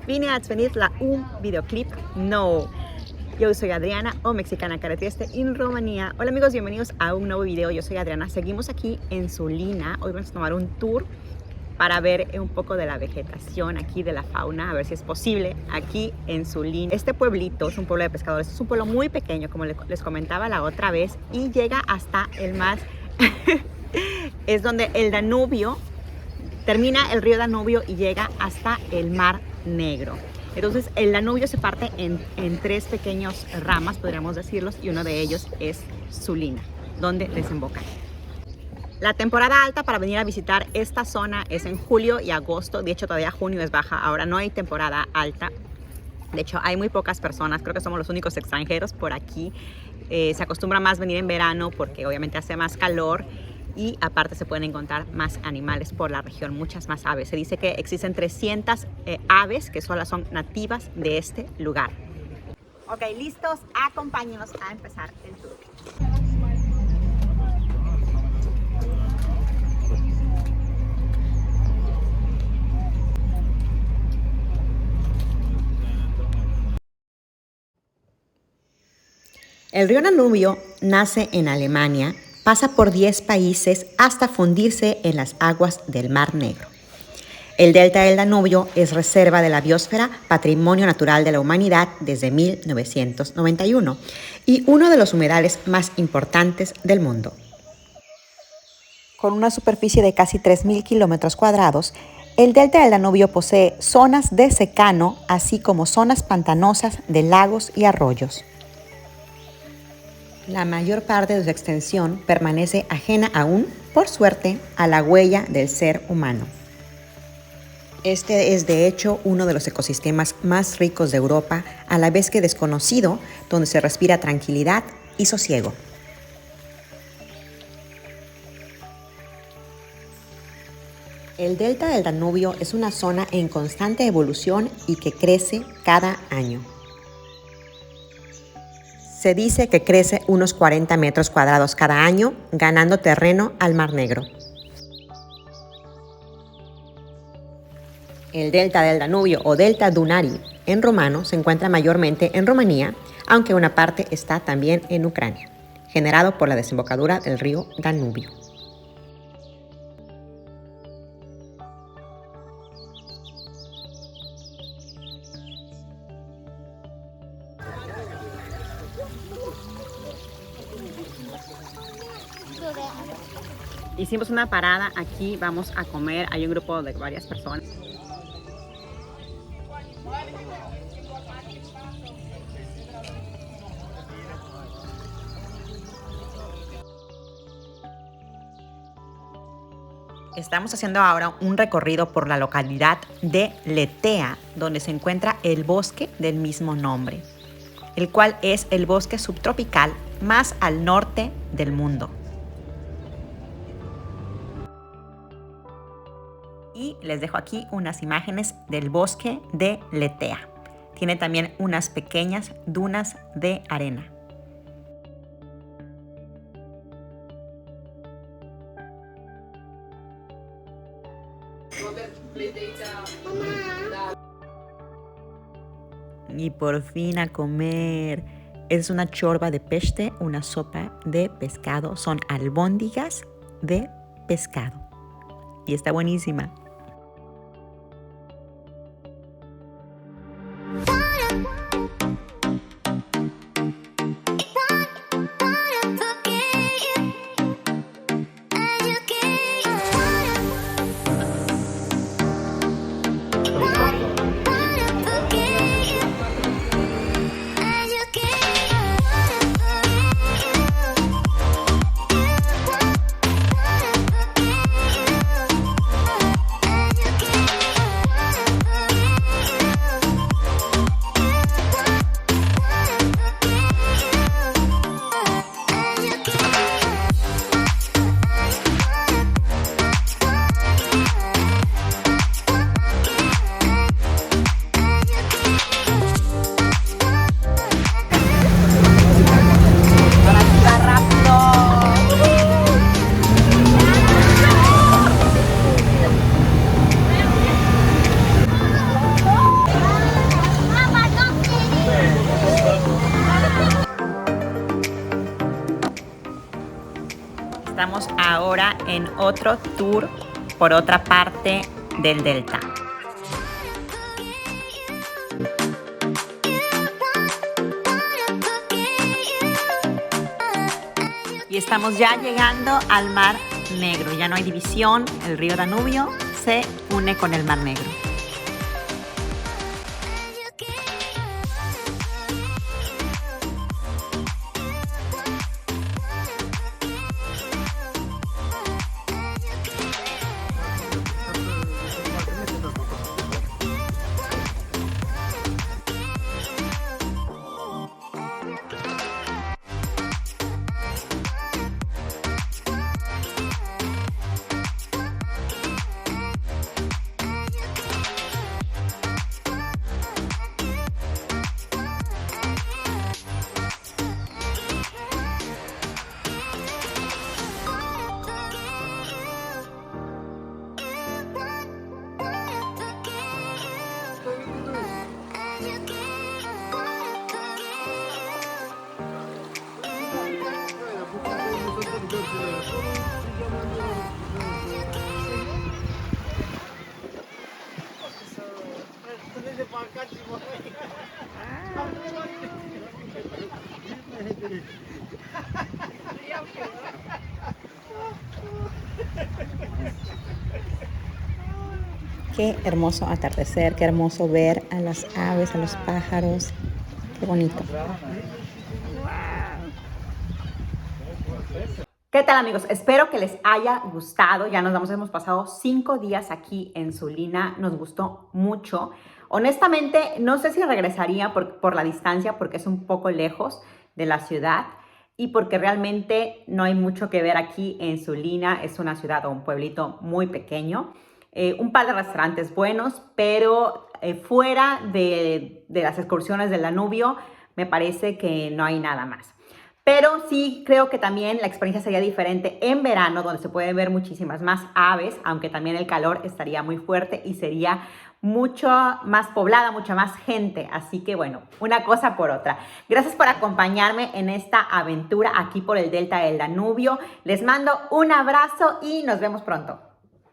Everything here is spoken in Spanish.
vine a venirla un videoclip. No. Yo soy Adriana o Mexicana Care Trieste en Rumanía. Hola amigos, bienvenidos a un nuevo video. Yo soy Adriana. Seguimos aquí en Sulina. Hoy vamos a tomar un tour para ver un poco de la vegetación aquí, de la fauna, a ver si es posible aquí en Sulina. Este pueblito es un pueblo de pescadores, es un pueblo muy pequeño, como les comentaba la otra vez, y llega hasta el mar. Es donde el Danubio, termina el río Danubio y llega hasta el Mar Negro. Entonces el Danubio se parte en tres pequeños ramas, podríamos decirlos, y uno de ellos es Sulina, donde desemboca. La temporada alta para venir a visitar esta zona es en julio y agosto. De hecho, todavía junio es baja. Ahora no hay temporada alta. De hecho, hay muy pocas personas. Creo que somos los únicos extranjeros por aquí. Se acostumbra más venir en verano porque obviamente hace más calor. Y aparte se pueden encontrar más animales por la región, muchas más aves. Se dice que existen 300 aves que solo son nativas de este lugar. Ok, listos, acompáñenos a empezar el tour. El río Danubio nace en Alemania, pasa por 10 países hasta fundirse en las aguas del Mar Negro. El delta del Danubio es reserva de la biosfera, patrimonio natural de la humanidad desde 1991 y uno de los humedales más importantes del mundo. Con una superficie de casi 3.000 kilómetros cuadrados, el delta del Danubio posee zonas de secano, así como zonas pantanosas de lagos y arroyos. La mayor parte de su extensión permanece ajena aún, por suerte, a la huella del ser humano. Este es de hecho uno de los ecosistemas más ricos de Europa, a la vez que desconocido, donde se respira tranquilidad y sosiego. El delta del Danubio es una zona en constante evolución y que crece cada año. Se dice que crece unos 40 metros cuadrados cada año, ganando terreno al Mar Negro. El delta del Danubio o delta Dunari en rumano se encuentra mayormente en Rumanía, aunque una parte está también en Ucrania, generado por la desembocadura del río Danubio. Hicimos una parada aquí, vamos a comer, hay un grupo de varias personas. Estamos haciendo ahora un recorrido por la localidad de Letea, donde se encuentra el bosque del mismo nombre, el cual es el bosque subtropical más al norte del mundo. Y les dejo aquí unas imágenes del bosque de Letea. Tiene también unas pequeñas dunas de arena. Y por fin a comer. Es una chorba de pește, una sopa de pescado. Son albóndigas de pescado. Y está buenísima. Estamos ahora en otro tour por otra parte del delta. Y estamos ya llegando al Mar Negro. Ya no hay división, el río Danubio se une con el Mar Negro. Qué hermoso atardecer, qué hermoso ver a las aves, a los pájaros. Qué bonito. ¿Qué tal, amigos? Espero que les haya gustado. Ya hemos pasado 5 días aquí en Sulina. Nos gustó mucho. Honestamente, no sé si regresaría por la distancia, porque es un poco lejos de la ciudad y porque realmente no hay mucho que ver aquí en Sulina. Es una ciudad o un pueblito muy pequeño. Un par de restaurantes buenos, pero fuera de las excursiones del Danubio, me parece que no hay nada más. Pero sí creo que también la experiencia sería diferente en verano, donde se pueden ver muchísimas más aves, aunque también el calor estaría muy fuerte y sería mucho más poblada, mucha más gente. Así que bueno, una cosa por otra. Gracias por acompañarme en esta aventura aquí por el delta del Danubio. Les mando un abrazo y nos vemos pronto.